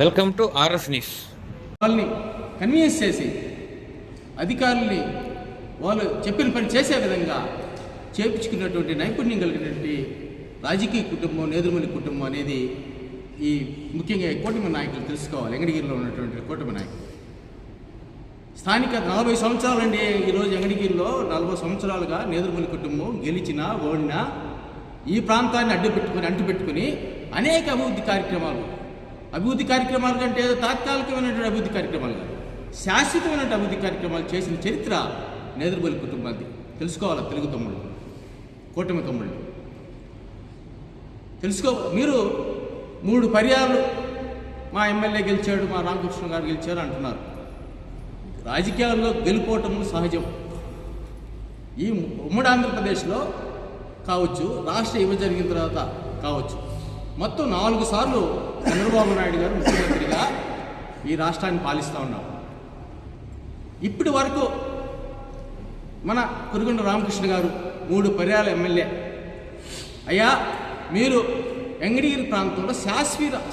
Welcome to RS news. వాళ్ళని convince చేసి అధికారుల్ని వాళ్ళు చెప్పిన పని చేసే విధంగా చేపించుకున్నటువంటి నైపుణ్యం కలిగినటువంటి రాజకీయ కుటుంబం నేదురుమల్లి కుటుంబం అనేది ఈ ముఖ్యంగా కూటమి నాయకులు తెలుసుకోవాలి. ఎంగడిగిరిలో ఉన్నటువంటి కూటమి నాయకులు స్థానిక 40 సంవత్సరాలండి. ఈరోజు ఎంగడిగిరిలో 40 సంవత్సరాలుగా నేదురుమల్లి కుటుంబం గెలిచినా ఓడినా ఈ ప్రాంతాన్ని అంటుపెట్టుకుని అనేక అభివృద్ధి కార్యక్రమాలు కంటే ఏదో తాత్కాలికమైనటువంటి అభివృద్ధి కార్యక్రమాలు కాదు, శాశ్వతమైనటువంటి అభివృద్ధి కార్యక్రమాలు చేసిన చరిత్ర నేదురుమల్లి కుటుంబాన్ని తెలుసుకోవాలి. తెలుగు తమ్ముళ్ళు, కూటమి తమ్ముళ్ళు మీరు 3 పర్యాలు మా ఎమ్మెల్యే గెలిచాడు, మా రామకృష్ణ గారు గెలిచారు అంటున్నారు. రాజకీయాల్లో గెలుపోవటం సహజం. ఈ ఉమ్మడి ఆంధ్రప్రదేశ్లో కావచ్చు, రాష్ట్ర విభజన జరిగిన తర్వాత కావచ్చు, మొత్తం 4 సార్లు చంద్రబాబు నాయుడు గారు ముఖ్యమంత్రిగా ఈ రాష్ట్రాన్ని పాలిస్తూ ఉన్నారు. ఇప్పటి వరకు మన కురుగుండ రామకృష్ణ గారు 3 పర్యాల ఎమ్మెల్యే అయ్యా, మీరు ఎంగడిగిరి ప్రాంతంలో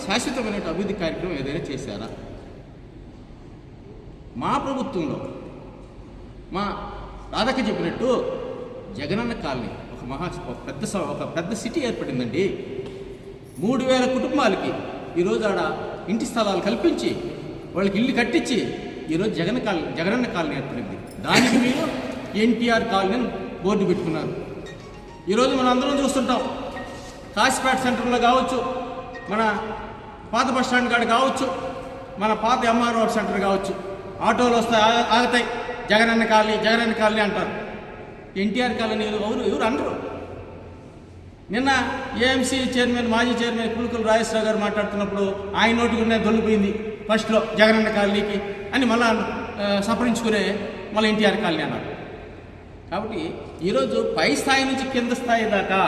శాశ్వతమైన అభివృద్ధి కార్యక్రమం ఏదైనా చేశారా? మా ప్రభుత్వంలో మా రాధక్క చెప్పినట్టు జగనన్న కాలనీ ఒక పెద్ద సిటీ ఏర్పడిందండి. 3000 కుటుంబాలకి ఈరోజు ఆడ ఇంటి స్థలాలు కల్పించి వాళ్ళకి ఇల్లు కట్టించి ఈరోజు జగనన్న కాలనీ ఏర్పడింది. దానికి మీరు ఎన్టీఆర్ కాలనీ బోర్డు పెట్టుకున్నారు. ఈరోజు మనం అందరం చూస్తుంటాం. కాశీపేట సెంటర్లో కావచ్చు, మన పాత బస్టాండ్ కాడ కావచ్చు, మన పాత ఎంఆర్ఓ సెంటర్ కావచ్చు, ఆటోలు వస్తాయి ఆగుతాయి, జగనన్న కాలనీ అంటారు. ఎన్టీఆర్ కాలనీ ఎవరు అనరు. నిన్న ఏఎంసీ చైర్మన్, మాజీ చైర్మన్ కులుకుల రాజేశ్వరరావు గారు మాట్లాడుతున్నప్పుడు ఆయన నోటికి దొల్లిపోయింది ఫస్ట్లో జగనన్న కాలనీకి అని మళ్ళా సపరించుకునే మళ్ళీ ఎన్టీఆర్ కాలనీ అన్నారు. కాబట్టి ఈరోజు పై స్థాయి నుంచి కింద స్థాయి దాకా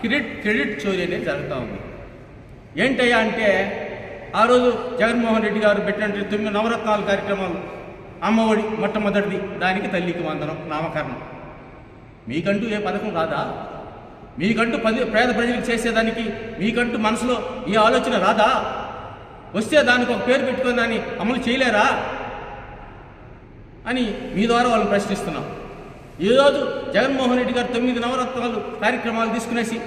క్రెడిట్ చోరీ అనేది జరుగుతూ ఉంది. ఏంటయ్యా అంటే, ఆ రోజు జగన్మోహన్ రెడ్డి గారు పెట్టినట్టు 9 నవరత్నాల కార్యక్రమాలు, అమ్మఒడి మొట్టమొదటిది, దానికి తల్లికి వందనం నామకరణం. మీకంటూ ఏ పథకం రాదా? మీకంటూ పేద ప్రజలకు చేసేదానికి మీకంటూ మనసులో ఈ ఆలోచన రాదా? వస్తే దానికి ఒక పేరు పెట్టుకొని దాన్ని అమలు చేయలేరా అని మీ ద్వారా వాళ్ళని ప్రశ్నిస్తున్నాం. ఈరోజు జగన్మోహన్ రెడ్డి గారు 9 నవరత్నాలు కార్యక్రమాలు తీసుకునేసి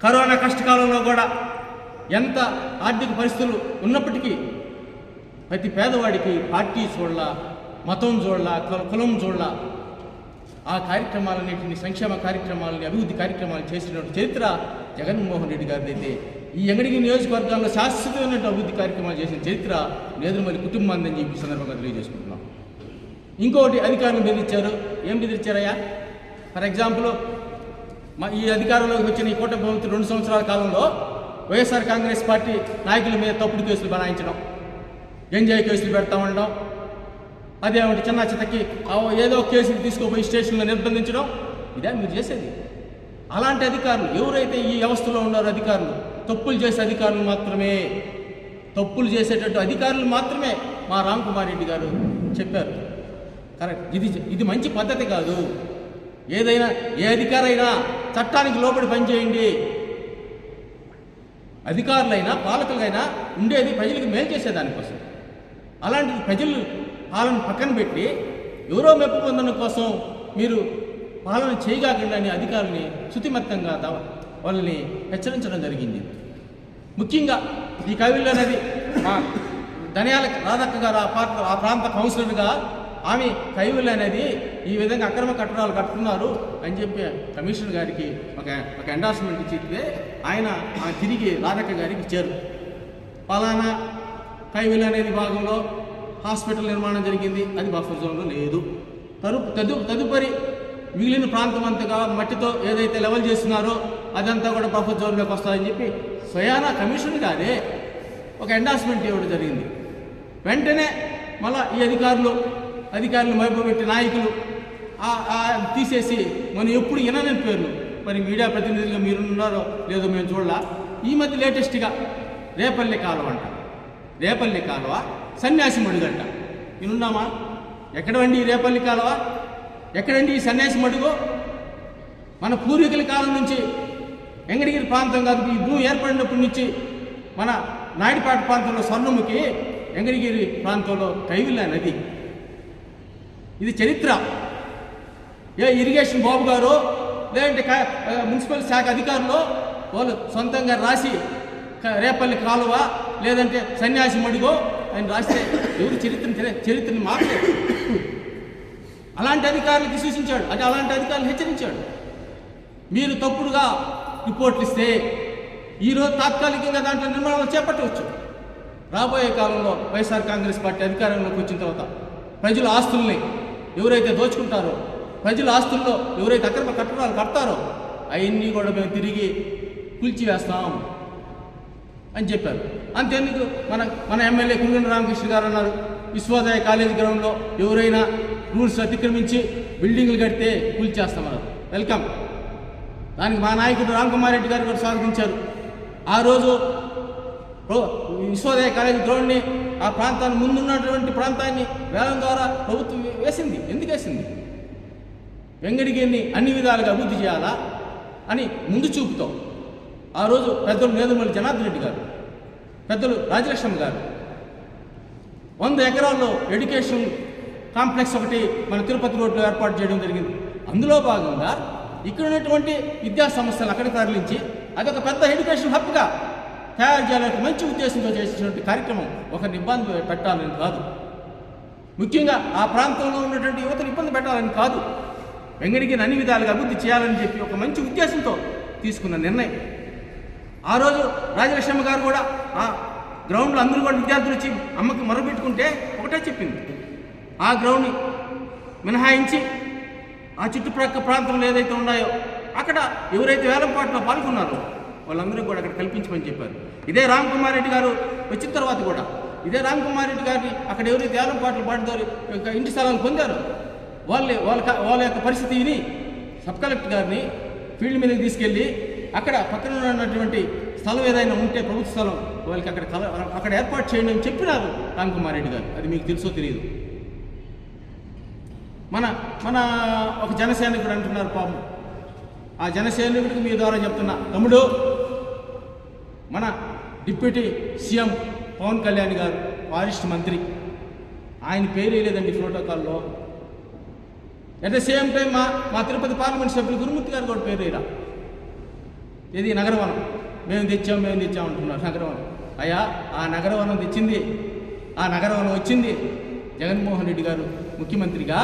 కరోనా కష్టకాలంలో కూడా ఎంత ఆర్థిక పరిస్థితులు ఉన్నప్పటికీ ప్రతి పేదవాడికి పార్టీ చూడలా, మతం చూడలా, కులం చూడలా, ఆ కార్యక్రమాలన్నింటినీ, సంక్షేమ కార్యక్రమాలని, అభివృద్ధి కార్యక్రమాలు చేసినటువంటి చరిత్ర జగన్మోహన్ రెడ్డి గారిది అయితే, ఈ ఎంగడిగిరి నియోజకవర్గాల్లో శాశ్వతమైన అభివృద్ధి కార్యక్రమాలు చేసిన చరిత్ర నేదురుమల్లి కుటుంబాన్ని అని చెప్పి సందర్భంగా తెలియజేసుకుంటున్నాం. ఇంకొకటి, అధికారులు బెదిరించారు. ఏం బెదిరించారయ్యా? ఫర్ ఎగ్జాంపుల్, ఈ అధికారంలోకి వచ్చిన ఈ కూటమి ప్రభుత్వం 2 సంవత్సరాల కాలంలో వైఎస్ఆర్ కాంగ్రెస్ పార్టీ నాయకుల మీద తప్పుడు కేసులు బనాయించడం, ఎంజాయ్ కేసులు పెడతా ఉండడం, అదేమిటి చిన్న చితకి ఏదో కేసులు తీసుకుపోయి స్టేషన్లో నిర్బంధించడం, ఇదే మీరు చేసేది. అలాంటి అధికారులు ఎవరైతే ఈ వ్యవస్థలో ఉన్నారో, అధికారులు తప్పులు చేసే అధికారులు మాత్రమే, తప్పులు చేసేటట్టు అధికారులు మాత్రమే మా రామ్కుమార్ రెడ్డి గారు చెప్పారు. కరెక్ట్, ఇది మంచి పద్ధతి కాదు. ఏదైనా ఏ అధికారైనా చట్టానికి లోబడి పనిచేయండి. అధికారులైనా పాలకులైనా ఉండేది ప్రజలకు మేలు చేసేదానికోసం. అలాంటిది ప్రజలు పాలన పక్కన పెట్టి ఎవరో మెప్పు పొందడం కోసం మీరు పాలన చేయగాకుండా అధికారుల్ని శుతిమత్తంగా వాళ్ళని హెచ్చరించడం జరిగింది. ముఖ్యంగా ఈ కవిల్లో అనేది మా ధనియాల రాధక్క గారు ఆ ప్రాంత కౌన్సిలర్గా ఆమె కైవులు అనేది ఈ విధంగా అక్రమ కట్టడాలు కట్టుతున్నారు అని చెప్పి కమిషనర్ గారికి ఒక ఎండార్స్మెంట్ ఇచ్చితే ఆయన తిరిగి రాధక్క గారికి ఇచ్చారు. పలానా కైవులు అనేది భాగంలో హాస్పిటల్ నిర్మాణం జరిగింది, అది బఫర్ జోన్లో లేదు. తదుపరి మిగిలిన ప్రాంతం అంతగా మట్టితో ఏదైతే లెవెల్ చేస్తున్నారో అదంతా కూడా బఫర్ జోన్లోకి వస్తుందని చెప్పి స్వయానా కమిషనర్ గారే ఒక ఎండార్స్మెంట్ ఇవ్వడం జరిగింది. వెంటనే మళ్ళీ ఈ అధికారులు మైపోబెట్టి నాయకులు తీసేసి మనం ఎప్పుడు వినని పేర్లు, మరి మీడియా ప్రతినిధులుగా మీరున్నారో లేదో మేము చూడాల. ఈ మధ్య లేటెస్ట్గా రేపల్లి కాలువ సన్యాసి మడుగంట వినున్నామా? ఎక్కడండి ఈ రేపల్లి కాలువ? ఎక్కడండి ఈ సన్యాసి మడుగు? మన పూర్వీకుల కాలం నుంచి ఎంగడిగిరి ప్రాంతం కాదు, ఈ భూమి ఏర్పడినప్పటి నుంచి మన నాయుడుపేట ప్రాంతంలో స్వర్ణముఖి, వెంకటగిరి ప్రాంతంలో కైవిల్ల నది. ఇది చరిత్ర. ఇరిగేషన్ బాబు గారు లేదంటే మున్సిపల్ శాఖ అధికారులు వాళ్ళు సొంతంగా రాసి రేపల్లి కాలువ లేదంటే సన్యాసి మడిగో అని రాస్తే ఎవరు చరిత్రని మార్చలేదు. అలాంటి అధికారులకు సూచించాడు, అలాంటి అధికారులు హెచ్చరించాడు. మీరు తప్పుడుగా రిపోర్ట్లు ఇస్తే ఈరోజు తాత్కాలికంగా దాంట్లో నిర్మాణాలు చేపట్టవచ్చు. రాబోయే కాలంలో వైఎస్ఆర్ కాంగ్రెస్ పార్టీ అధికారంలోకి వచ్చిన తర్వాత ప్రజల ఆస్తుల్ని ఎవరైతే దోచుకుంటారో, ప్రజల ఆస్తుల్లో ఎవరైతే అక్రమ కట్టడాలు కడతారో అవన్నీ కూడా మేము తిరిగి కూల్చివేస్తాం అని చెప్పారు. అంతేందుకు మన ఎమ్మెల్యే కుంగన రామకృష్ణ గారు అన్నారు, విశ్వోదయ కాలేజీ గ్రౌండ్లో ఎవరైనా రూల్స్ అతిక్రమించి బిల్డింగ్లు కడితే కూల్చేస్తామన్నారు. వెల్కమ్. దానికి మా నాయకుడు రామ్కుమార్ రెడ్డి గారు కూడా స్వాగతించారు. ఆ రోజు విశ్వోదయ కాలేజీ గ్రౌండ్ని, ఆ ప్రాంతాన్ని ముందున్నటువంటి ప్రాంతాన్ని వేలం ద్వారా ప్రభుత్వం వేసింది. ఎందుకు వేసింది? వెంకటగిరిని అన్ని విధాలుగా అభివృద్ధి చేయాలా అని ముందు చూపుతో ఆ రోజు పెద్దలు నేదుమల్లి జనార్దన్ రెడ్డి గారు, పెద్దలు రాజలక్ష్మి గారు 100 ఎకరాల్లో ఎడ్యుకేషన్ కాంప్లెక్స్ ఒకటి మన తిరుపతి రోడ్లో ఏర్పాటు చేయడం జరిగింది. అందులో భాగంగా ఇక్కడ ఉన్నటువంటి విద్యా సంస్థలు అక్కడ తరలించి అదొక పెద్ద ఎడ్యుకేషన్ హబ్గా తయారు చేయాలని మంచి ఉద్దేశంతో చేసినటువంటి కార్యక్రమం. ఒకరిని ఇబ్బంది పెట్టాలని కాదు, ముఖ్యంగా ఆ ప్రాంతంలో ఉన్నటువంటి యువతను ఇబ్బంది పెట్టాలని కాదు, వెంకటగిరిని అన్ని విధాలుగా అభివృద్ధి చేయాలని చెప్పి ఒక మంచి ఉద్దేశంతో తీసుకున్న నిర్ణయం. ఆ రోజు రాజలక్ష్మి గారు కూడా ఆ గ్రౌండ్లో అందరూ కూడా విద్యార్థులు వచ్చి అమ్మకి మొరపెట్టుకుంటే ఒకటే చెప్పింది, ఆ గ్రౌండ్ని మినహాయించి ఆ చుట్టుప్రక్కల ప్రాంతంలో ఏదైతే ఉన్నాయో అక్కడ ఎవరైతే వేలంపాట్లో పాల్గొన్నారో వాళ్ళందరూ కూడా అక్కడ కల్పించమని చెప్పారు. ఇదే రామ్కుమార్ రెడ్డి గారు వచ్చిన తర్వాత కూడా ఇదే రామ్కుమార్ రెడ్డి గారిని అక్కడ ఎవరైతే వేలంపాట్లు పాటుదారు ఇంటి స్థలాలు పొందారో వాళ్ళ యొక్క పరిస్థితి విని సబ్ కలెక్టర్ గారిని ఫీల్డ్ మీదకి తీసుకెళ్ళి అక్కడ పక్కన ఉన్నటువంటి స్థలం ఏదైనా ఉంటే ప్రభుత్వ స్థలం వాళ్ళకి అక్కడ ఏర్పాటు చేయండి అని చెప్పినారు రామ్కుమార్ రెడ్డి గారు. అది మీకు తెలుసో తెలియదు. మన ఒక జనసైనికుడు అంటున్నారు పాపం, ఆ జనసైనికుడికి మీ ద్వారా చెప్తున్నా, తమ్ముడు మన డిప్యూటీ సీఎం పవన్ కళ్యాణ్ గారు ఫారెస్ట్ మంత్రి, ఆయన పేరు లేదండి ప్రోటోకాల్లో. అట్ ద సేమ్ టైం మా తిరుపతి పార్లమెంట్ సభ్యులు గురుమూర్తి గారు కూడా పేరు లేరా. ఇది నగరవనం మేము తెచ్చాం అంటున్నారు. నగరవనం అయ్యా, ఆ నగరవనం తెచ్చింది, ఆ నగరవనం వచ్చింది జగన్మోహన్ రెడ్డి గారు ముఖ్యమంత్రిగా,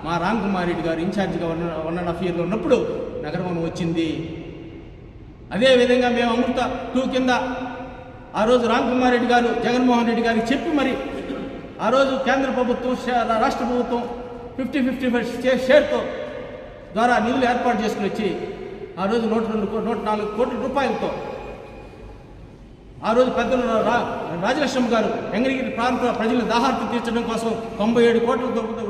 మా రామ్కుమార్ రెడ్డి గారు ఇన్ఛార్జిగా 1.5 years ఉన్నప్పుడు నగరవనం వచ్చింది. అదేవిధంగా మేము అమృత 2 కింద ఆ రోజు రామ్కుమార్ రెడ్డి గారు జగన్మోహన్ రెడ్డి గారికి చెప్పి మరి ఆ రోజు కేంద్ర ప్రభుత్వం రాష్ట్ర ప్రభుత్వం 50-50 షేర్తో ద్వారా నిధులు ఏర్పాటు చేసుకుని వచ్చి ఆ రోజు 104 కోట్ల రూపాయలతో ఆ రోజు పెద్దలు రాజలక్ష్మి గారు వెంకటగిరి ప్రాంత ప్రజల దాహార్తి తీర్చడం కోసం 97 కోట్ల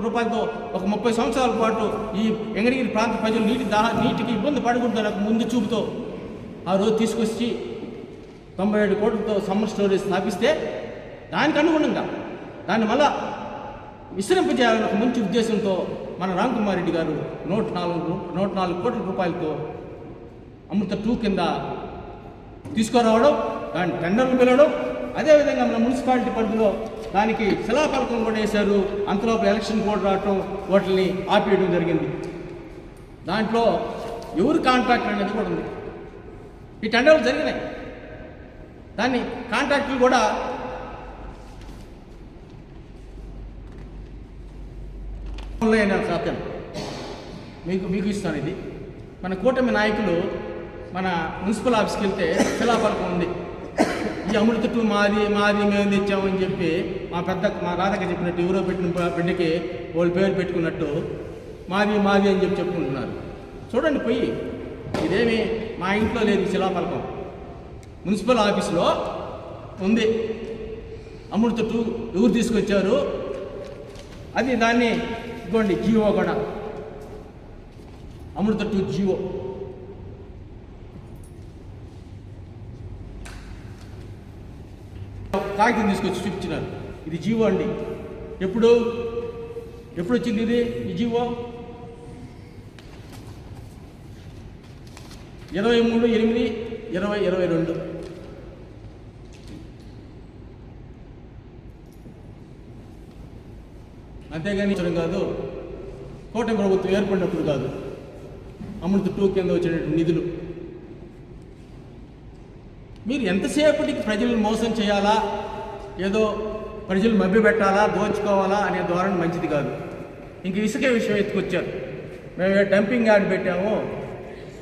రూపాయలతో ఒక 30 సంవత్సరాల పాటు ఈ వెంకటగిరి ప్రాంత ప్రజలు నీటికి ఇబ్బంది పడకూడదని ముందు చూపుతో ఆ రోజు తీసుకొచ్చి 97 కోట్లతో సమ్మర్ స్టోరేజ్ స్థాపిస్తే దానికి అనుగుణంగా దాన్ని మళ్ళా విస్తరింపజేయాలని ఒక మంచి ఉద్దేశంతో మన రామ్కుమార్ రెడ్డి గారు 104 కోట్ల రూపాయలతో అమృత 2 కింద తీసుకురావడం, దాని టెండర్లు పిలవడం, అదేవిధంగా మన మున్సిపాలిటీ పరిధిలో దానికి శిలాఫలకం కూడా వేశారు. అంతలోపు ఎలక్షన్ కోడ్ రావటం, వాటిని ఆపేయడం జరిగింది. దాంట్లో ఎవరు కాంట్రాక్టర్ అనేది కూడా ఉంది. ఈ టెండర్లు జరిగినాయి, దాన్ని కాంట్రాక్టులు కూడా సాధ్యం మీకు ఇస్తాను. ఇది మన కూటమి నాయకులు మన మున్సిపల్ ఆఫీస్కి వెళ్తే శిలాఫలకం ఉంది, ఈ అమృత 2 మాది మేము తెచ్చామని చెప్పి మా రాధక చెప్పినట్టు ఎవరో పెట్టిన బిడ్డకి వాళ్ళు పేరు పెట్టుకున్నట్టు మాది అని చెప్పుకుంటున్నారు. చూడండి పోయి, ఇదేమి మా ఇంట్లో లేదు శిలాఫలకం, మున్సిపల్ ఆఫీస్లో ఉంది. అమృత 2 ఎవరు తీసుకొచ్చారు, అది దాన్ని ఇదిగోండి జీవో కూడా అమృత 2 జీవో. కాగితం తీసుకొచ్చి చూపించినారు, ఇది జీవో అండి. ఎప్పుడు వచ్చింది ఇది ఈ జీవో? 23/8/2022 అంతేగాని కాదు, కూటమి ప్రభుత్వం ఏర్పడినప్పుడు కాదు, అమృత 2 కింద వచ్చినటువంటి నిధులు. మీరు ఎంతసేపటికి ప్రజలను మోసం చేయాలా, ఏదో ప్రజలు మభ్యపెట్టాలా, దోచుకోవాలా అనే ధోరణి మంచిది కాదు. ఇంక ఇసుక విషయం ఎత్తుకొచ్చారు. మేము డంపింగ్ యార్డ్ పెట్టాము,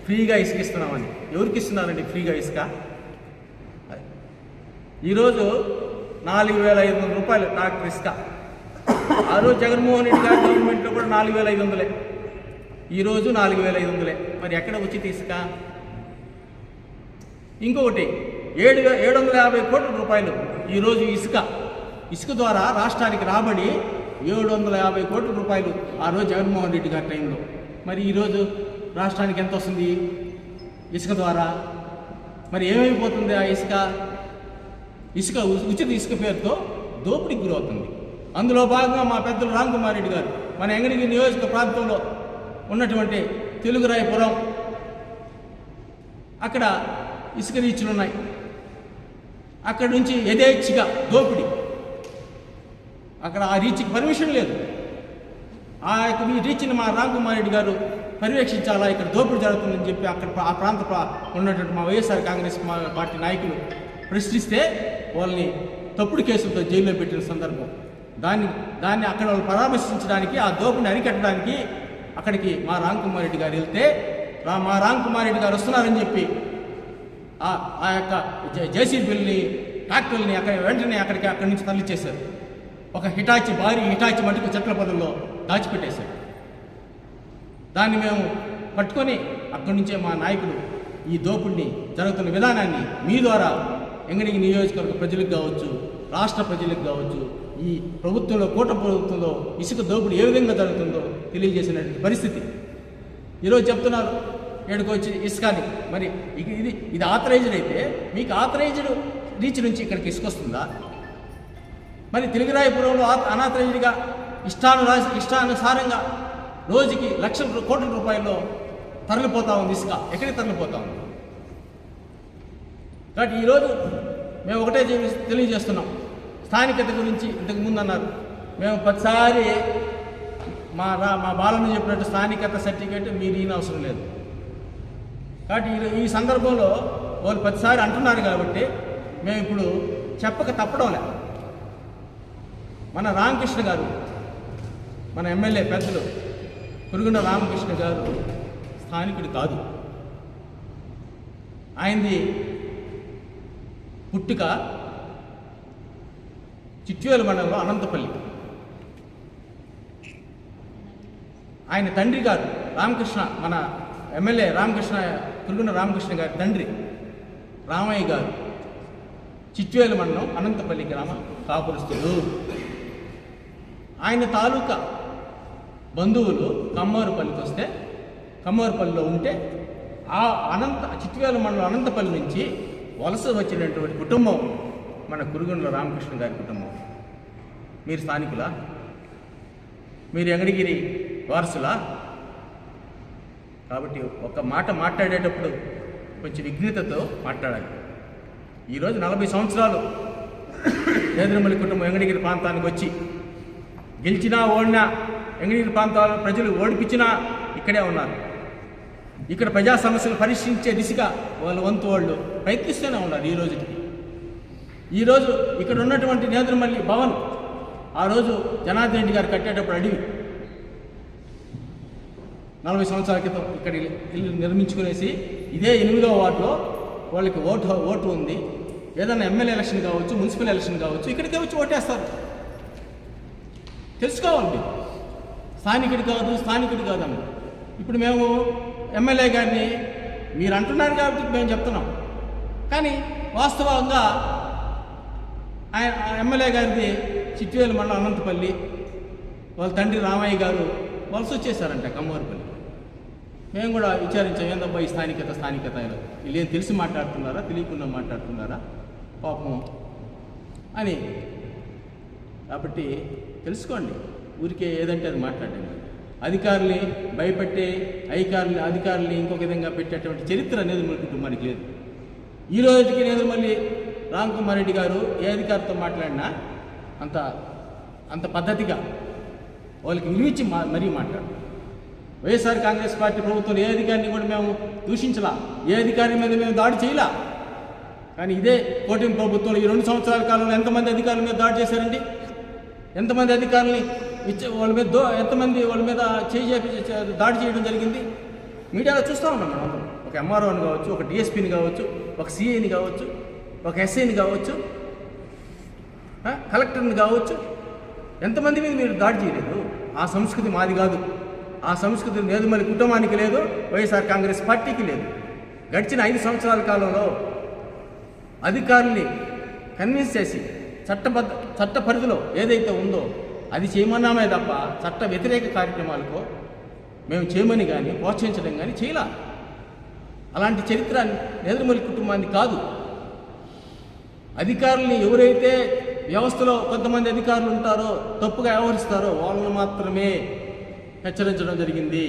ఫ్రీగా ఇసుక ఇస్తున్నామని. ఎవరికి ఇస్తున్నారండి ఫ్రీగా ఇసుక? ఈరోజు 4,500 రూపాయలు ట్రాక్టర్ ఇసుక. ఆ రోజు జగన్మోహన్ రెడ్డి గారి గవర్నమెంట్లో కూడా 4,500. ఈరోజు 4,500. మరి ఎక్కడ ఉచిత ఇసుక? ఇంకొకటి 750 కోట్ల రూపాయలు ఈరోజు ఇసుక ద్వారా రాష్ట్రానికి రాబడి 750 కోట్ల రూపాయలు ఆ రోజు జగన్మోహన్ రెడ్డి గారి టైంలో. మరి ఈరోజు రాష్ట్రానికి ఎంత వస్తుంది ఇసుక ద్వారా? మరి ఏమైపోతుంది ఆ ఇసుక ఉచిత ఇసుక పేరుతో దోపిడీకి గురవుతుంది. అందులో భాగంగా మా పెద్దలు రామ్కుమార్ రెడ్డి గారు మన ఎంగడిగిరి నియోజక ప్రాంతంలో ఉన్నటువంటి తెలుగురాయపురం, అక్కడ ఇసుక రీచ్లు ఉన్నాయి. అక్కడి నుంచి యథేచ్ఛగా దోపిడీ. అక్కడ ఆ రీచ్కి పర్మిషన్ లేదు. ఆ యొక్క ఈ రీచ్ని మా రామ్కుమార్ రెడ్డి గారు పర్యవేక్షించాలా, ఇక్కడ దోపిడీ జరుగుతుందని చెప్పి అక్కడ ఆ ప్రాంత ఉన్నటువంటి మా వైఎస్ఆర్ కాంగ్రెస్ పార్టీ నాయకులు ప్రశ్నిస్తే వాళ్ళని తప్పుడు కేసులతో జైల్లో పెట్టిన సందర్భం. దాన్ని అక్కడ వాళ్ళు పరామర్శించడానికి, ఆ దోపిడిని అరికట్టడానికి అక్కడికి మా రామ్కుమార్ రెడ్డి గారు వెళ్తే, మా రామ్కుమార్ రెడ్డి గారు వస్తున్నారని చెప్పి ఆ యొక్క జేసీబీల్ని, ట్రాక్టర్ని వెంటనే అక్కడి నుంచి తరలిచ్చేశారు. ఒక భారీ హిటాచి మటుకు చెట్ల పొదల్లో దాచిపెట్టేశారు. దాన్ని మేము పట్టుకొని అక్కడి నుంచే మా నాయకులు ఈ దోపిడిని జరుగుతున్న విధానాన్ని మీ ద్వారా ఎంగడిగి నియోజకవర్గ ప్రజలకు కావచ్చు, రాష్ట్ర ప్రజలకు కావచ్చు, ఈ ప్రభుత్వంలో కూటమి ప్రభుత్వంలో ఇసుక దోపిడీ ఏ విధంగా జరుగుతుందో తెలియజేసినటువంటి పరిస్థితి. ఈరోజు చెప్తున్నారు ఏడుకొచ్చి ఇసుకని. మరి ఇది ఆథరైజ్డ్ అయితే మీకు ఆథరైజ్డ్ రీచ్ నుంచి ఇక్కడికి ఇసుక వస్తుందా? మరి తెలుగురాయపురంలో అనాథరైజ్డ్గా ఇష్టానుసారంగా రోజుకి లక్షల కోట్ల రూపాయల్లో తరలిపోతా ఉంది ఇసుక. ఎక్కడికి తరలిపోతా ఉంది? కాబట్టి ఈరోజు మేము ఒకటే తెలియజేస్తున్నాం. స్థానికత గురించి ఇంతకుముందు అన్నారు. మేము ప్రతిసారి మా బాలను చెప్పినట్టు స్థానికత సర్టిఫికేట్ మీరు ఈయన అవసరం లేదు. కాబట్టి ఈ సందర్భంలో వాళ్ళు ప్రతిసారి అంటున్నారు కాబట్టి మేము ఇప్పుడు చెప్పక తప్పడం లేదు. మన రామకృష్ణ గారు, మన ఎమ్మెల్యే పెద్దలు పురుగున రామకృష్ణ గారు స్థానికుడు కాదు. ఆయనది పుట్టుక చిట్వేలు మండలంలో అనంతపల్లి. ఆయన తండ్రి గారు రామకృష్ణ, మన ఎమ్మెల్యే పురుగున రామకృష్ణ గారి తండ్రి రామయ్య గారు చిట్వేలు మండలం అనంతపల్లి గ్రామ కాపురస్తులు. ఆయన తాలూకా బంధువులు కమ్మూరుపల్లికి వస్తే, కమ్మూరుపల్లిలో ఉంటే ఆ చిట్వేలు మండలం అనంతపల్లి నుంచి వలస వచ్చినటువంటి కుటుంబం మన కురుగుండ్ల రామకృష్ణ గారి కుటుంబం. మీరు స్థానికులా? మీరు ఎంగడిగిరి వారసులా? కాబట్టి ఒక మాట మాట్లాడేటప్పుడు కొంచెం విఘ్నతతో మాట్లాడాలి. ఈరోజు 40 సంవత్సరాలు నేదురుమల్లి కుటుంబం ఎంగడిగిరి ప్రాంతానికి వచ్చి గెలిచినా ఓడినా, ఎంగడిగిరి ప్రాంతాల ప్రజలు ఓడిపించినా ఇక్కడే ఉన్నారు. ఇక్కడ ప్రజా సమస్యలు పరిష్కరించే దిశగా వాళ్ళు ప్రయత్నిస్తూనే ఉన్నారు. ఈరోజు ఇక్కడ ఉన్నటువంటి నేదురుమల్లి భవన్ ఆ రోజు జనార్దన్ రెడ్డి గారు కట్టేటప్పుడు అడివి 40 సంవత్సరాల క్రితం ఇక్కడ ఇల్లు నిర్మించుకునేసి ఇదే 8వ వార్డులో వాళ్ళకి ఓటు ఉంది. ఏదైనా ఎమ్మెల్యే ఎలక్షన్ కావచ్చు, మున్సిపల్ ఎలక్షన్ కావచ్చు, ఇక్కడికే వచ్చి ఓటేస్తారు. తెలుసుకోవాలి. స్థానికుడు కాదని ఇప్పుడు మేము ఎమ్మెల్యే గారిని మీరు అంటున్నారు కాబట్టి మేము చెప్తున్నాం. కానీ వాస్తవంగా ఆయన ఎమ్మెల్యే గారిది చిట్వేలు మండలం అనంతపల్లి. వాళ్ళ తండ్రి రామయ్య గారు వలస వచ్చేసారంట కమ్మూరుపల్లి. మేము కూడా విచారించాం, ఏందబ్బా ఈ స్థానికత వీళ్ళు ఏం తెలిసి మాట్లాడుతున్నారా, తెలియకుండా మాట్లాడుతున్నారా పాపం అని. కాబట్టి తెలుసుకోండి, ఊరికే ఏదంటే అది మాట్లాడండి. అధికారుల్ని భయపెట్టే అధికారుల్ని ఇంకొక విధంగా పెట్టేటువంటి చరిత్ర నేదురుమల్లి కుటుంబానికి లేదు. ఈ రోజుకి నేదురుమల్లి రామ్కుమార్ రెడ్డి గారు ఏ అధికారితో మాట్లాడినా అంత పద్ధతిగా వాళ్ళకి విలువిచ్చి మరీ మాట్లాడు. వైఎస్ఆర్ కాంగ్రెస్ పార్టీ ప్రభుత్వం ఏ అధికారిని కూడా మేము దూషించలా, ఏ అధికారి మీద మేము దాడి చేయలా. కానీ ఇదే కూటమి ప్రభుత్వంలో ఈ 2 సంవత్సరాల కాలంలో ఎంతమంది అధికారుల మీద దాడి చేశారండి? ఎంతమంది అధికారులని వాళ్ళ మీద ఎంతమంది వాళ్ళ మీద దాడి చేయడం జరిగింది? మీడియాలో చూస్తూ ఉన్నాం మనం అందరం. ఒక ఎంఆర్ఓని కావచ్చు, ఒక డిఎస్పీని కావచ్చు, ఒక సిఐని కావచ్చు, ఒక ఎస్ఐని కావచ్చు, కలెక్టర్ని కావచ్చు, ఎంతమంది మీద మీరు దాడి చేయలేదు? ఆ సంస్కృతి మాది కాదు. ఆ సంస్కృతి నేదుమల్లి కుటుంబానికి లేదు, వైఎస్ఆర్ కాంగ్రెస్ పార్టీకి లేదు. గడిచిన 5 సంవత్సరాల కాలంలో అధికారుల్ని కన్విన్స్ చేసి చట్ట పరిధిలో ఏదైతే ఉందో అది చేయమన్నామే తప్ప చట్ట వ్యతిరేక కార్యక్రమాలకు మేము చేయమని కానీ ప్రోత్సహించడం కానీ చేయలా. అలాంటి చరిత్ర నేదురుమల్లి కుటుంబాన్ని కాదు. అధికారుల్ని ఎవరైతే వ్యవస్థలో కొంతమంది అధికారులు ఉంటారో, తప్పుగా వ్యవహరిస్తారో వాళ్ళని మాత్రమే హెచ్చరించడం జరిగింది.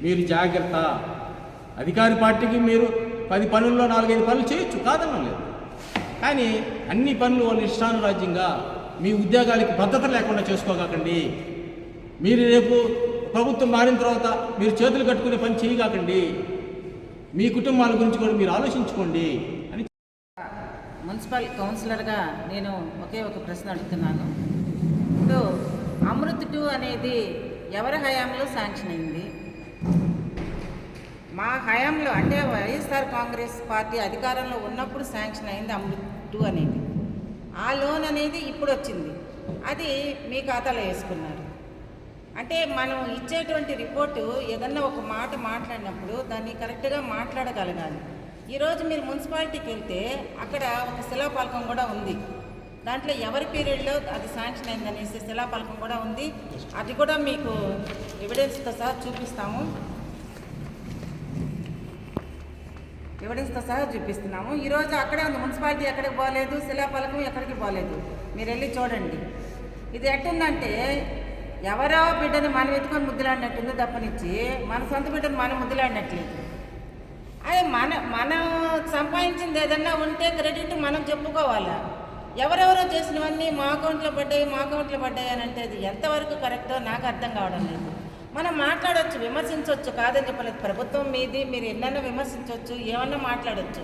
మీరు జాగ్రత్త. అధికారి పార్టీకి మీరు 10 పనుల్లో 4-5 పనులు చేయొచ్చు, కాదనం లేదు. కానీ అన్ని పనులు వాళ్ళు ఇష్టానురాజ్యంగా మీ ఉద్యోగాలకి భద్రత లేకుండా చేసుకోకండి. మీరు రేపు ప్రభుత్వం మారిన తర్వాత మీరు చేతులు కట్టుకునే పని చేయకండి. మీ కుటుంబాల గురించి కూడా మీరు ఆలోచించుకోండి అని. మున్సిపల్ కౌన్సిలర్గా నేను ఒకే ఒక ప్రశ్న అడుగుతున్నాను. ఇప్పుడు అమృత్ 2 అనేది ఎవరి హయాంలో శాంక్షన్ అయింది? మా హయాంలో, అంటే వైఎస్ఆర్ కాంగ్రెస్ పార్టీ అధికారంలో ఉన్నప్పుడు శాంక్షన్ అయింది అమృత్ 2 అనేది. ఆ లోన్ అనేది ఇప్పుడు వచ్చింది, అది మీ ఖాతాలో వేసుకున్నారు. అంటే మనం ఇచ్చేటువంటి రిపోర్టు ఏదన్నా ఒక మాట మాట్లాడినప్పుడు దాన్ని కరెక్ట్గా మాట్లాడగలగాలి. ఈరోజు మీరు మున్సిపాలిటీకి వెళ్తే అక్కడ ఒక శిలాఫలకం కూడా ఉంది. దాంట్లో ఎవరి పీరియడ్లో అది శాంక్షన్ అయిందనేసి శిలాఫలకం కూడా ఉంది. అది కూడా మీకు ఎవిడెన్స్తో సహా చూపిస్తాము. ఎవిడెన్స్తో సహా చూపిస్తున్నాము. ఈరోజు అక్కడే ఉంది, మున్సిపాలిటీ ఎక్కడికి పోలేదు, శిలాఫలకం ఎక్కడికి పోలేదు. మీరు వెళ్ళి చూడండి. ఇది ఎట్టుందంటే ఎవరో బిడ్డని మనం ఎత్తుకొని ముద్దులాడినట్టుంది తప్పనిచ్చి మన సొంత బిడ్డను మనం ముద్దులాడినట్లేదు. అది మనం సంపాదించింది ఏదన్నా ఉంటే క్రెడిట్ మనం చెప్పుకోవాలా. ఎవరెవరో చేసినవన్నీ మా అకౌంట్లో పడ్డాయి అని అంటే అది ఎంతవరకు కరెక్టో నాకు అర్థం కావడం లేదు. మనం మాట్లాడవచ్చు, విమర్శించవచ్చు, కాదని చెప్పలేదు. ప్రభుత్వం మీది, మీరు ఎన్నైనా విమర్శించవచ్చు, ఏమన్నా మాట్లాడవచ్చు.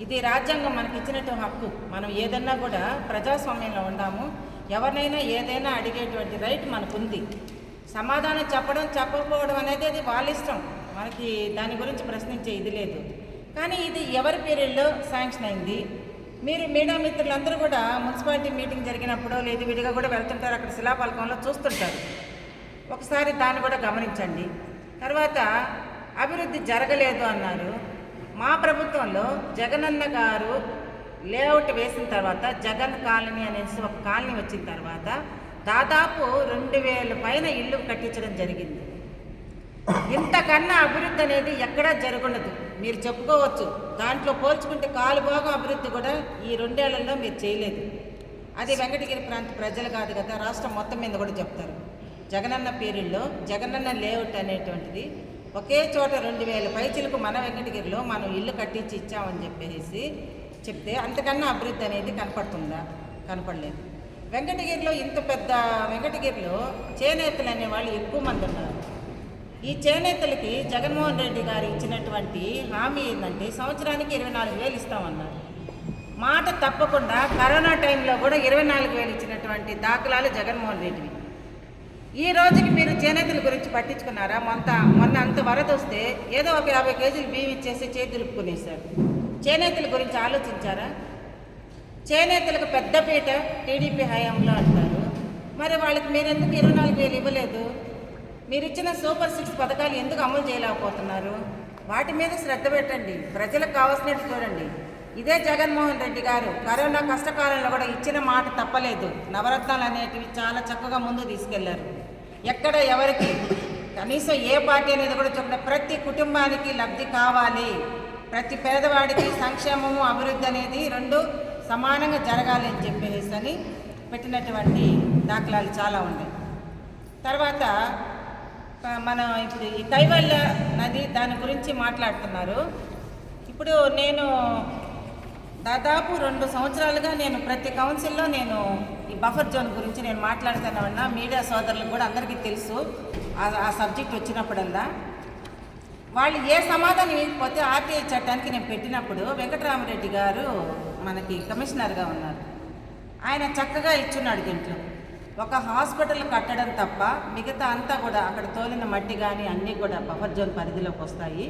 ఇది రాజ్యాంగం మనకి ఇచ్చినట్టు హక్కు. మనం ఏదన్నా కూడా ప్రజాస్వామ్యంలో ఉండాము. ఎవరినైనా ఏదైనా అడిగేటువంటి రైట్ మనకుంది. సమాధానం చెప్పకపోవడం అనేది అది వాళ్ళ ఇష్టం. మనకి దాని గురించి ప్రశ్నించే ఇది లేదు. కానీ ఇది ఎవరి పీరియడ్లో శాంక్షన్ అయింది? మీరు మీడియా మిత్రులందరూ కూడా మున్సిపాలిటీ మీటింగ్ జరిగినప్పుడు లేదు విడిగా కూడా వెళ్తుంటారు, అక్కడ శిలాఫలకంలో చూస్తుంటారు. ఒకసారి దాన్ని కూడా గమనించండి. తర్వాత అభివృద్ధి జరగలేదు అన్నారు. మా ప్రభుత్వంలో జగనన్న గారు లేఅవుట్ వేసిన తర్వాత జగన్ కాలనీ అనేసి ఒక కాలనీ వచ్చిన తర్వాత దాదాపు 2000 పైన ఇళ్ళు కట్టించడం జరిగింది. ఇంతకన్నా అభివృద్ధి అనేది ఎక్కడా జరగఉండదు. మీరు చెప్పుకోవచ్చు, దాంట్లో పోల్చుకుంటే కాలు భాగం అభివృద్ధి కూడా ఈ 2 ఏళ్లలో మీరు చేయలేదు. అది వెంకటగిరి ప్రాంత ప్రజలు కాదు కదా, రాష్ట్రం మొత్తం మీద కూడా చెప్తారు. జగనన్న పీరియడ్లో జగనన్న లేఅవుట్ అనేటువంటిది ఒకే చోట 2000 పైచిలకు మన వెంకటగిరిలో మనం ఇల్లు కట్టించి ఇచ్చామని చెప్పేసి చెప్తే అంతకన్నా అభివృద్ధి అనేది కనపడుతుందా? కనపడలేదు. వెంకటగిరిలో ఇంత పెద్ద వెంకటగిరిలో చేనేతలు అనేవాళ్ళు ఎక్కువ మంది ఉన్నారు. ఈ చేనేతలకి జగన్మోహన్ రెడ్డి గారు ఇచ్చినటువంటి హామీ ఏంటంటే సంవత్సరానికి 24,000 ఇస్తామన్నారు. మాట తప్పకుండా కరోనా టైంలో కూడా 24,000 ఇచ్చినటువంటి దాఖలాలు జగన్మోహన్ రెడ్డివి. ఈ రోజుకి మీరు చేనేతల గురించి పట్టించుకున్నారా? మొన్న అంత వరద వస్తే ఏదో ఒక 50 కేజీలు బియ్యం ఇచ్చేసి చేతి దులుపుకునేశారు. చేనేతల గురించి ఆలోచించారా? చేనేతలకు పెద్దపీట టీడీపీ హయాంలో అంటారు. మరి వాళ్ళకి మీరు ఎందుకు 24,000 ఇవ్వలేదు? మీరు ఇచ్చిన సూపర్ 6 పథకాలు ఎందుకు అమలు చేయలేకపోతున్నారు? వాటి మీద శ్రద్ధ పెట్టండి, ప్రజలకు కావాల్సినట్టు చూడండి. ఇదే జగన్మోహన్ రెడ్డి గారు కరోనా కష్టకాలంలో కూడా ఇచ్చిన మాట తప్పలేదు. నవరత్నాలు అనేటివి చాలా చక్కగా ముందు తీసుకెళ్లారు. ఎక్కడ ఎవరికి కనీసం ఏ పార్టీ అనేది కూడా చెప్పిన ప్రతి కుటుంబానికి లబ్ధి కావాలి, ప్రతి పేదవాడికి సంక్షేమము అభివృద్ధి అనేది 2 సమానంగా జరగాలి అని చెప్పేసి అని పెట్టినటువంటి దాఖలాలు చాలా ఉన్నాయి. తర్వాత మనం ఇప్పుడు ఈ కైవల్య నది దాని గురించి మాట్లాడుతున్నారు. ఇప్పుడు నేను దాదాపు 2 సంవత్సరాలుగా నేను ప్రతి కౌన్సిల్లో నేను ఈ బఫర్ జోన్ గురించి నేను మాట్లాడుతున్నా. మీడియా సోదరులకు కూడా అందరికీ తెలుసు ఆ సబ్జెక్ట్ వచ్చినప్పుడల్లా. వాళ్ళు ఏ సమాధానం ఇవ్వకపోతే ఆర్టీఐ చట్టానికి నేను పెట్టినప్పుడు వెంకటరామరెడ్డి గారు మనకి కమిషనర్గా ఉన్నారు. ఆయన చక్కగా ఇచ్చున్నాడు. దీంట్లో ఒక హాస్పిటల్ కట్టడం తప్ప మిగతా అంతా కూడా అక్కడ తోలిన మట్టి కానీ అన్నీ కూడా బఫర్ జోన్ పరిధిలోకి వస్తాయి.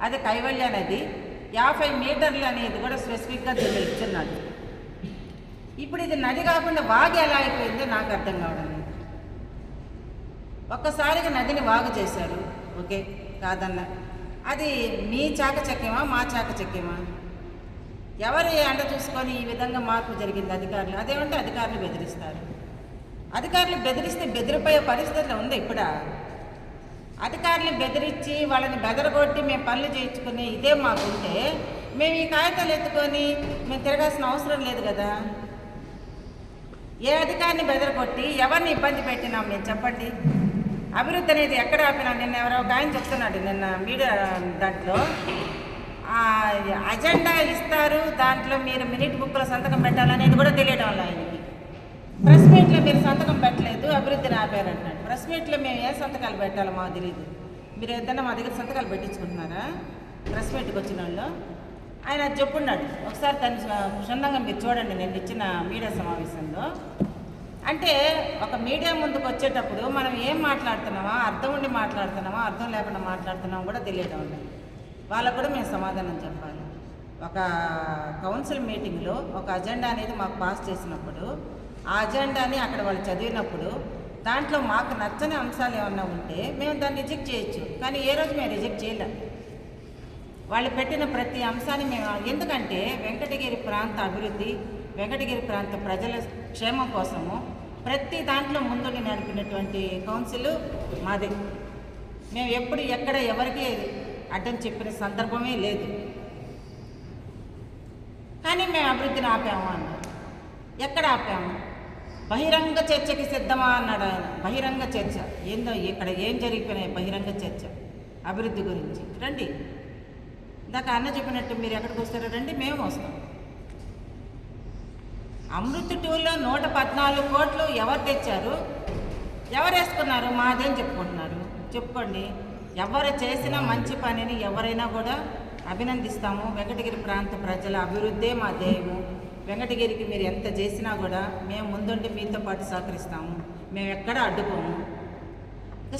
అది కైవల్య నది 50 మీటర్లు అనేది కూడా స్పెసిఫిక్గా దీన్ని ఇచ్చున్నాడు. ఇప్పుడు ఇది నది కాకుండా వాగు ఎలా అయిపోయిందో నాకు అర్థం కావడం లేదు. ఒక్కసారిగా నదిని వాగు చేశారు, ఓకే కాదన్న. అది మీ చాకచక్యమా మా చాకచక్యమా? ఎవరి అండ చూసుకొని ఈ విధంగా మార్పు జరిగింది అధికారులు? అదేమంటే అధికారులు బెదిరిస్తారు. అధికారులు బెదిరిస్తే బెదిరిపోయే పరిస్థితులు ఉంది ఇప్పుడు. అధికారులు బెదిరించి వాళ్ళని బెదరగొట్టి మేము పనులు చేయించుకుని ఇదే మాకుంటే మేము ఈ కాగితాలు ఎత్తుకొని మేము తిరగాల్సిన అవసరం లేదు కదా. ఏ అధికారిని బెదరగొట్టి ఎవరిని ఇబ్బంది పెట్టినాం మేము చెప్పండి? అభివృద్ధి అనేది ఎక్కడ ఆపినా? నిన్న ఎవరో ఒక ఆయన చెప్తున్నాడు నిన్న మీడియా దాంట్లో, అజెండా ఇస్తారు, దాంట్లో మీరు మినిట్ బుక్లో సంతకం పెట్టాలనేది కూడా తెలియడం వల్ల ఆయనకి. ప్రెస్ మీట్లో మీరు సంతకం పెట్టలేదు, అభివృద్ధిని ఆపారంటున్నాడు. ప్రెస్ మీట్లో మేము ఏ సంతకాలు పెట్టాలో మాకు తెలియదు. మీరు ఏదైనా మా దగ్గర సంతకాలు పెట్టించుకుంటున్నారా ప్రెస్ మీట్కి వచ్చిన వాళ్ళు? ఆయన అది చెప్పున్నాడు. ఒకసారి దాన్ని క్షుణ్ణంగా మీరు చూడండి నేను ఇచ్చిన మీడియా సమావేశంలో. అంటే ఒక మీడియా ముందుకు వచ్చేటప్పుడు మనం ఏం మాట్లాడుతున్నామా, అర్థం ఉండి మాట్లాడుతున్నామా, అర్థం లేకుండా మాట్లాడుతున్నామా కూడా తెలియడం లేదు. వాళ్ళకు కూడా మేము సమాధానం చెప్పాలి. ఒక కౌన్సిల్ మీటింగ్లో ఒక అజెండా అనేది మాకు పాస్ చేసినప్పుడు ఆ అజెండాని అక్కడ వాళ్ళు చదివినప్పుడు దాంట్లో మాకు నచ్చని అంశాలు ఏమన్నా ఉంటే మేము దాన్ని రిజెక్ట్ చేయొచ్చు. కానీ ఏ రోజు మేము రిజెక్ట్ చేయలేం. వాళ్ళు పెట్టిన ప్రతి అంశాన్ని మేము, ఎందుకంటే వెంకటగిరి ప్రాంత అభివృద్ధి, వెంకటగిరి ప్రాంత ప్రజల క్షేమం కోసము ప్రతి దాంట్లో ముందుండి నడిపినటువంటి కౌన్సిల్ మాది. మేము ఎప్పుడు ఎక్కడ ఎవరికి అడ్డం చెప్పిన సందర్భమే లేదు. కానీ మేము అభివృద్ధిని ఆపాము అన్నారు. ఎక్కడ ఆపాము? బహిరంగ చర్చకి సిద్ధమా అన్నాడు ఆయన. బహిరంగ చర్చ ఏందో, ఇక్కడ ఏం జరిగిపోయినాయి బహిరంగ చర్చ అభివృద్ధి గురించి? రండి, ఇందాక అన్న చెప్పినట్టు మీరు ఎక్కడికి వస్తారో రండి, మేము వస్తాం. అమృత్ 2లో 114 కోట్లు ఎవరు తెచ్చారు? ఎవరు వేసుకున్నారు? మాదేం చెప్పుకుంటున్నారు? చెప్పుకోండి. ఎవరు చేసిన మంచి పనిని ఎవరైనా కూడా అభినందిస్తాము. వెంకటగిరి ప్రాంత ప్రజల అభివృద్ధే మా ధ్యేయము. వెంకటగిరికి మీరు ఎంత చేసినా కూడా మేము ముందుండి మీతో పాటు సహకరిస్తాము. మేము ఎక్కడ అడ్డుకోము.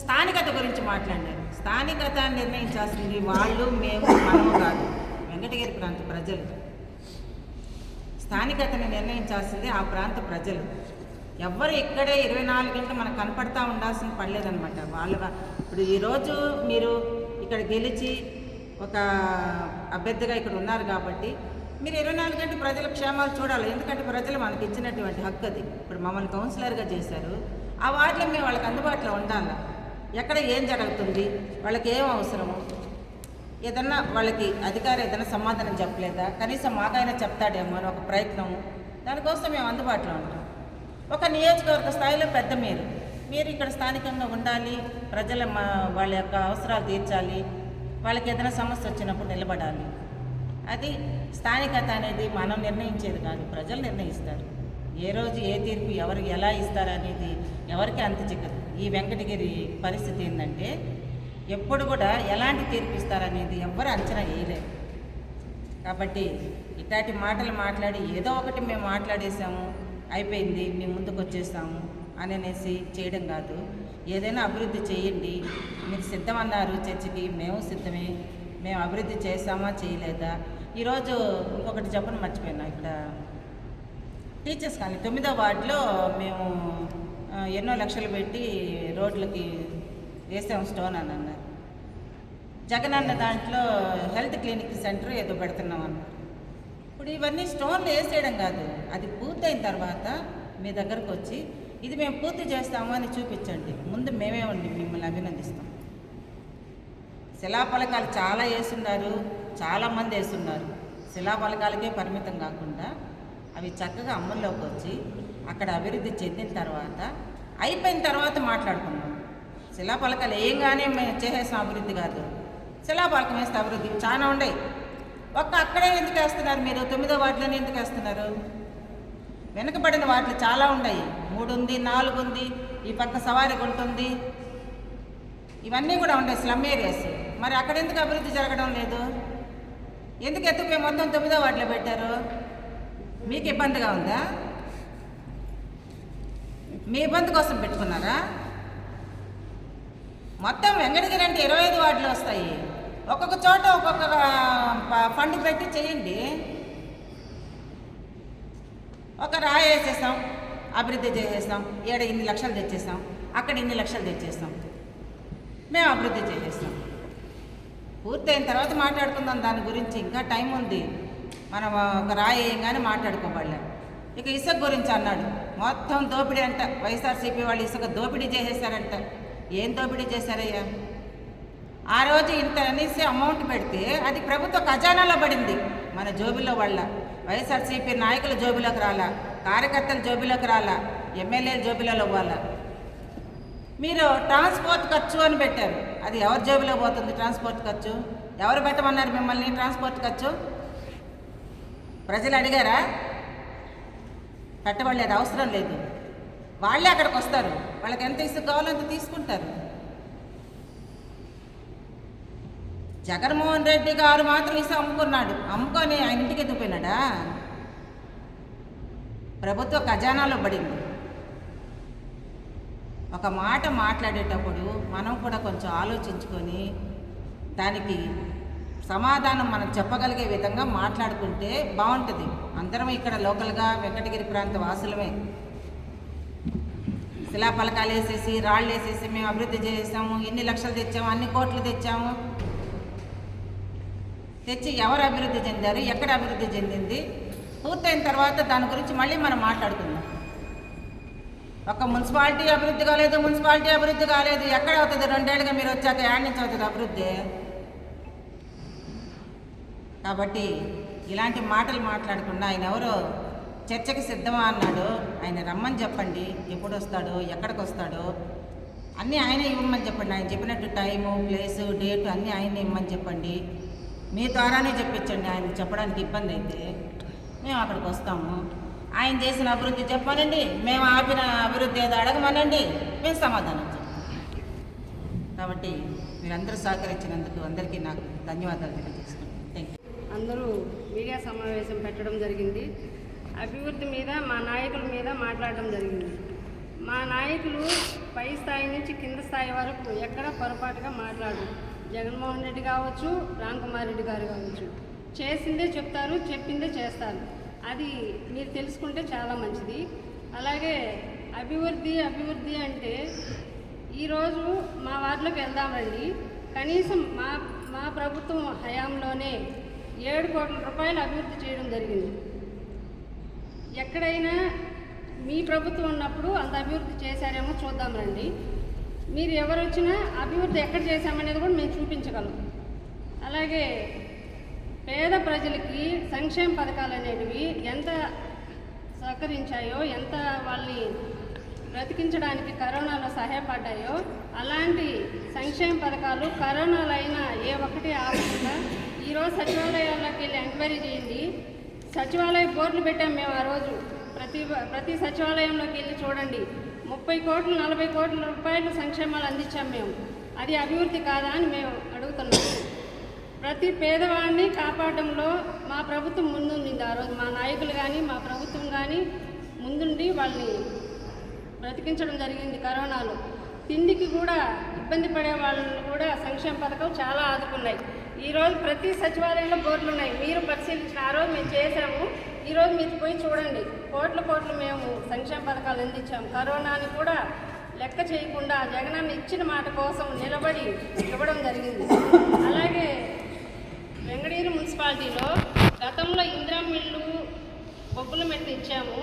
స్థానికత గురించి మాట్లాడారు. స్థానికత నిర్ణయించాల్సింది వాళ్ళు, మేము, మనము కాదు, వెంకటగిరి ప్రాంత ప్రజలు. స్థానికతని నిర్ణయించాల్సింది ఆ ప్రాంత ప్రజలు. ఎవ్వరు ఇక్కడే 24 గంటలు మనకు కనపడతా ఉండాల్సిన పడలేదనమాట. ఇప్పుడు ఈరోజు మీరు ఇక్కడ గెలిచి ఒక అభ్యర్థిగా ఇక్కడ ఉన్నారు కాబట్టి మీరు 24 గంటలు ప్రజల క్షేమాలు చూడాలి. ఎందుకంటే ప్రజలు మనకి ఇచ్చినటువంటి హక్కు అది. ఇప్పుడు మమ్మల్ని కౌన్సిలర్గా చేశారు. ఆ వార్డులో మేము వాళ్ళకి అందుబాటులో ఉండాలి. ఎక్కడ ఏం జరుగుతుంది, వాళ్ళకి ఏం అవసరము, ఏదన్నా వాళ్ళకి అధికారి ఏదైనా సమాధానం చెప్పలేదా, కనీసం మాకైనా చెప్తాడేమో అని ఒక ప్రయత్నము. దానికోసం మేము అందుబాటులో ఉంటాం. ఒక నియోజకవర్గ స్థాయిలో పెద్ద మీరు ఇక్కడ స్థానికంగా ఉండాలి, ప్రజల వాళ్ళ యొక్క అవసరాలు తీర్చాలి, వాళ్ళకి ఏదైనా సమస్య వచ్చినప్పుడు నిలబడాలి. అది స్థానికత అనేది మనం నిర్ణయించేది కాదు, ప్రజలు నిర్ణయిస్తారు. ఏ రోజు ఏ తీర్పు ఎవరికి ఎలా ఇస్తారనేది ఎవరికి అంత చిక్కదు. ఈ వెంకటగిరి పరిస్థితి ఏంటంటే ఎప్పుడు కూడా ఎలాంటి తీర్పు ఇస్తారనేది ఎవ్వరు అంచనా వేయలేరు. కాబట్టి ఇట్లాంటి మాటలు మాట్లాడి ఏదో ఒకటి మేము మాట్లాడేసాము, అయిపోయింది, మేము ముందుకు వచ్చేస్తాము అనేసి చేయడం కాదు. ఏదైనా అభివృద్ధి చేయండి. మీరు సిద్ధమన్నారు చర్చకి, మేము సిద్ధమే. మేము అభివృద్ధి చేసామా చేయలేదా? ఈరోజు ఇంకొకటి చెప్పని మర్చిపోయినా, ఇక్కడ టీచర్స్ కానీ 9వ వార్డులో మేము ఎన్నో లక్షలు పెట్టి రోడ్లకి వేసాము స్టోన్ అని అన్నారు. జగన్ అన్న దాంట్లో హెల్త్ క్లినిక్ సెంటర్ ఏదో పెడుతున్నాం అన్నారు. ఇప్పుడు ఇవన్నీ స్టోన్లు వేసేయడం కాదు, అది పూర్తయిన తర్వాత మీ దగ్గరకు వచ్చి ఇది మేము పూర్తి చేస్తాము అని చూపించండి. ముందు మేమే ఉండి మిమ్మల్ని అభినందిస్తాం. శిలాఫలకాలు చాలా వేస్తున్నారు, చాలామంది వేస్తున్నారు. శిలాఫలకాలకే పరిమితం కాకుండా అవి చక్కగా అమల్లోకి వచ్చి అక్కడ అభివృద్ధి చెందిన తర్వాత అయిపోయిన తర్వాత మాట్లాడుకున్నాం. శిలాఫలకాలు ఏంగానే మేము చేసేసాం అభివృద్ధి కాదు. శిలాఫలకం వేస్తే అభివృద్ధి చాలా ఉన్నాయి. అక్కడే ఎందుకు వేస్తున్నారు మీరు? 9వ వార్డులోనే ఎందుకు వేస్తున్నారు? వెనుకబడిన వార్డులు చాలా ఉన్నాయి. 3 ఉంది, 4 ఉంది, ఈ పక్క సవారి గుంట ఉంది, ఇవన్నీ కూడా ఉన్నాయి స్లమ్ ఏరియాస్. మరి అక్కడ ఎందుకు అభివృద్ధి జరగడం లేదు? ఎందుకు ఎత్తుకుపోయి మొత్తం 9వ వార్డులో పెట్టారు? మీకు ఇబ్బందిగా ఉందా? మీ ఇబ్బంది కోసం పెట్టుకున్నారా? మొత్తం వెంకటగిరి అంటే 25 వార్డులు వస్తాయి. ఒక్కొక్క చోట ఒక్కొక్క ఫండ్ పెట్టి చేయండి. ఒక రాయి వేసేసాం, అభివృద్ధి చేసేస్తాం, ఏడ ఇన్ని లక్షలు తెచ్చేస్తాం, అక్కడ ఇన్ని లక్షలు తెచ్చేస్తాం, మేము అభివృద్ధి చేసేస్తాం. పూర్తయిన తర్వాత మాట్లాడుకుందాం దాని గురించి. ఇంకా టైం ఉంది. మనం ఒక రాయి వేయంగానే మాట్లాడుకోబడలే. ఇక ఇసుక గురించి అన్నాడు. మొత్తం దోపిడీ అంట. వైఎస్ఆర్సీపీ వాళ్ళు ఇసుక దోపిడీ చేసేసారంట. ఏం దోపిడీ చేశారయ్యా? ఆ రోజు ఇంత అనేసి అమౌంట్ పెడితే అది ప్రభుత్వ ఖజానాలో పడింది, మన జోబులో వాళ్ళ. వైఎస్ఆర్సీపీ నాయకుల జోబులోకి రాలా, కార్యకర్తల జోబులోకి రాలా, ఎమ్మెల్యేల జోబులలో పోవాలా. మీరు ట్రాన్స్పోర్ట్ ఖర్చు అని పెట్టారు. అది ఎవరి జోబులో పోతుంది ట్రాన్స్పోర్ట్ ఖర్చు? ఎవరు పెట్టమన్నారు మిమ్మల్ని ట్రాన్స్పోర్ట్ ఖర్చు? ప్రజలు అడిగారా? పెట్టబడలేదు, అవసరం లేదు. వాళ్ళే అక్కడికి వస్తారు, వాళ్ళకి ఎంత ఇసుక కావాలో అంత తీసుకుంటారు. జగన్మోహన్ రెడ్డి గారు మాత్రం ఇసుక అమ్ముకున్నాడు. అమ్ముకొని ఆయన ఇంటికి ఎత్తుకుపోయినాడా? ప్రభుత్వ ఖజానాలో పడింది. ఒక మాట మాట్లాడేటప్పుడు మనం కూడా కొంచెం ఆలోచించుకొని దానికి సమాధానం మనం చెప్పగలిగే విధంగా మాట్లాడుకుంటే బాగుంటుంది. అందరం ఇక్కడ లోకల్గా వెంకటగిరి ప్రాంత వాసులమే. శిలాఫలకాలు వేసేసి రాళ్ళు వేసేసి మేము అభివృద్ధి చేసాము, ఇన్ని లక్షలు తెచ్చాము, అన్ని కోట్లు తెచ్చాము. తెచ్చి ఎవరు అభివృద్ధి చెందారు, ఎక్కడ అభివృద్ధి చెందింది, పూర్తయిన తర్వాత దాని గురించి మళ్ళీ మనం మాట్లాడుకుందాం. ఒక మున్సిపాలిటీ అభివృద్ధి కాలేదు, మున్సిపాలిటీ అభివృద్ధి కాలేదు, ఎక్కడ అవుతుంది? 2 ఏళ్ళుగా మీరు వచ్చాక ఏడు నుంచి అవుతుంది అభివృద్ధి? కాబట్టి ఇలాంటి మాటలు మాట్లాడకుండా ఆయన ఎవరో చర్చకి సిద్ధమా అన్నాడు. ఆయన రమ్మని చెప్పండి, ఎప్పుడు వస్తాడో, ఎక్కడికి వస్తాడో అన్నీ ఆయనే ఇవ్వమని చెప్పండి. ఆయన చెప్పినట్టు టైము, ప్లేసు, డేటు అన్నీ ఆయనే ఇవ్వమని చెప్పండి. మీ ద్వారానే చెప్పించండి. ఆయన చెప్పడానికి ఇబ్బంది అయితే మేము అక్కడికి వస్తాము. ఆయన చేసిన అభివృద్ధి చెప్పమనండి, మేము ఆపిన అభివృద్ధి ఏదో అడగమనండి, మేము సమాధానం చెప్తాం. కాబట్టి మీరందరూ సహకరించినందుకు అందరికీ నాకు ధన్యవాదాలు తెలియజేస్తున్నాను. Thank you. అందరూ మీడియా సమావేశం పెట్టడం జరిగింది. అభివృద్ధి మీద మా నాయకుల మీద మాట్లాడడం జరిగింది. మా నాయకులు పై స్థాయి నుంచి కింద స్థాయి వరకు ఎక్కడ పొరపాటుగా మాట్లాడు. జగన్మోహన్ రెడ్డి కావచ్చు, రామ్ కుమార్ రెడ్డి గారు కావచ్చు, చేసిందే చెప్తారు, చెప్పిందే చేస్తారు. అది మీరు తెలుసుకుంటే చాలా మంచిది. అలాగే అభివృద్ధి అంటే ఈరోజు మా వార్డులోకి వెళ్దాం రండి. కనీసం మా ప్రభుత్వం హయాంలోనే 7 కోట్ల రూపాయలు అభివృద్ధి చేయడం జరిగింది. ఎక్కడైనా మీ ప్రభుత్వం ఉన్నప్పుడు అంత అభివృద్ధి చేశారేమో చూద్దాం రండి. మీరు ఎవరు వచ్చినా అభివృద్ధి ఎక్కడ చేశామనేది కూడా మేము చూపించగలం. అలాగే పేద ప్రజలకి సంక్షేమ పథకాలు అనేటివి ఎంత సహకరించాయో, ఎంత వాళ్ళని బ్రతికించడానికి కరోనాలో సహాయపడ్డాయో, అలాంటి సంక్షేమ పథకాలు కరోనాలో అయినా ఏ ఒక్కటి ఆగకుండా ఈరోజు సచివాలయాల్లోకి వెళ్ళి ఎంక్వైరీ చేయండి. సచివాలయ బోర్డులు పెట్టాం మేము ఆ రోజు. ప్రతి సచివాలయంలోకి వెళ్ళి చూడండి. 30 కోట్లు 40 కోట్ల రూపాయలు సంక్షేమాలు అందించాం మేము. అది అభివృద్ధి కాదా అని మేము అడుగుతున్నాం. ప్రతి పేదవాడిని కాపాడడంలో మా ప్రభుత్వం ముందుండింది. ఆ రోజు మా నాయకులు కానీ మా ప్రభుత్వం కానీ ముందుండి వాళ్ళని బ్రతికించడం జరిగింది. కరోనాలో తిండికి కూడా ఇబ్బంది పడే వాళ్ళని కూడా సంక్షేమ పథకం చాలా ఆదుకున్నాయి. ఈరోజు ప్రతి సచివాలయంలో బోర్డులు ఉన్నాయి. మీరు పరిశీలించిన ఆ రోజు మేము చేసాము. ఈరోజు మీరు పోయి చూడండి. కోట్లు మేము సంక్షేమ పథకాలు అందించాము. కరోనాని కూడా లెక్క చేయకుండా జగనన్న ఇచ్చిన మాట కోసం నిలబడి ఇవ్వడం జరిగింది. అలాగే వెంకటగిరి మున్సిపాలిటీలో గతంలో ఇందిరమ్మ ఇళ్ళు బొగ్గుల మెట్లు ఇచ్చాము.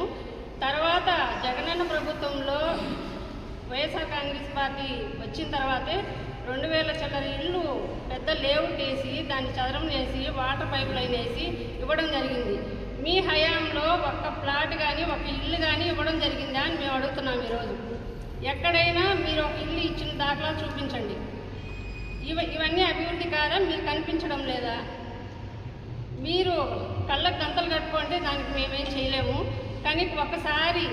తర్వాత జగనన్న ప్రభుత్వంలో వైఎస్ఆర్ కాంగ్రెస్ పార్టీ వచ్చిన తర్వాతే 2000 చిల్లర ఇళ్ళు పెద్ద లేఅవుట్ వేసి దాన్ని చదరం వేసి వాటర్ పైప్ లైన్ వేసి ఇవ్వడం జరిగింది. మీ హయాంలో ఒక్క ప్లాట్ కానీ ఒక ఇల్లు కానీ ఇవ్వడం జరిగిందా అని మేము అడుగుతున్నాం. ఈరోజు ఎక్కడైనా మీరు ఒక ఇల్లు ఇచ్చిన దాఖలా చూపించండి. ఇవన్నీ అభివృద్ధి కాదా? మీరు కనిపించడం లేదా? మీరు కళ్ళకు గంతలు కట్టుకుంటే దానికి మేమేం చేయలేము. కానీ ఒకసారి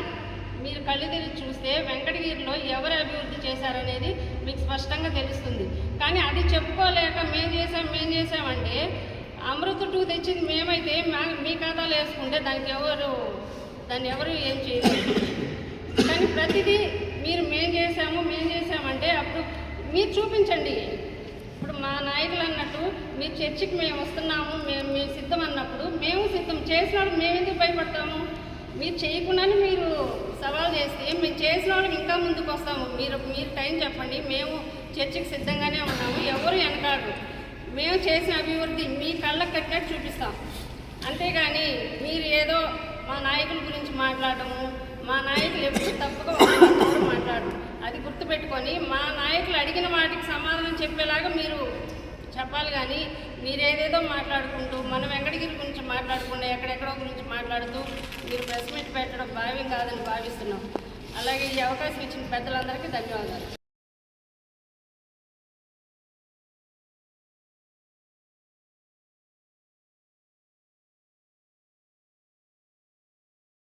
మీరు కళ్ళు తెరిచి చూస్తే వెంకటగిరిలో ఎవరు అభివృద్ధి చేశారనేది మీకు స్పష్టంగా తెలుస్తుంది. కానీ అది చెప్పుకోలేక మేం చేసామంటే అమృత 2 తెచ్చింది మేమైతే మీ ఖాతాలో వేసుకుంటే దాన్ని ఎవరు ఏం చేయలేరు. కానీ ప్రతిదీ మీరు మేం చేసామంటే అప్పుడు మీరు చూపించండి. ఇప్పుడు మా నాయకులు అన్నట్టు మీరు చర్చికి మేము వస్తున్నాము, మేము సిద్ధం అన్నప్పుడు మేము సిద్ధం చేసినప్పుడు మేము ఎందుకు భయపడతాము? మీరు చేయకుండానే మీరు సవాల్ చేస్తే మేము చేసిన వాళ్ళకి ఇంకా ముందుకు వస్తాము. మీరు టైం చెప్పండి, మేము చర్చికి సిద్ధంగానే ఉన్నాము, ఎవరు వెనకాడరు. మేము చేసిన అభివృద్ధి మీ కళ్ళకు కట్టినట్టు చూపిస్తాం. అంతేగాని మీరు ఏదో మా నాయకుల గురించి మాట్లాడము, మా నాయకులు ఎప్పుడు తప్పుగా మాట్లాడరు. అది గుర్తుపెట్టుకొని మా నాయకులు అడిగిన వాటికి సమాధానం చెప్పేలాగా మీరు చెప్పాలి. కానీ మీరేదేదో మాట్లాడుకుంటూ మన వెంకటగిరి గురించి మాట్లాడకుండా ఎక్కడెక్కడో గురించి మాట్లాడుతూ మీరు ప్రెస్ మీట్ పెట్టడం భావ్యం కాదని భావిస్తున్నాం. అలాగే ఈ అవకాశం ఇచ్చిన పెద్దలందరికీ ధన్యవాదాలు.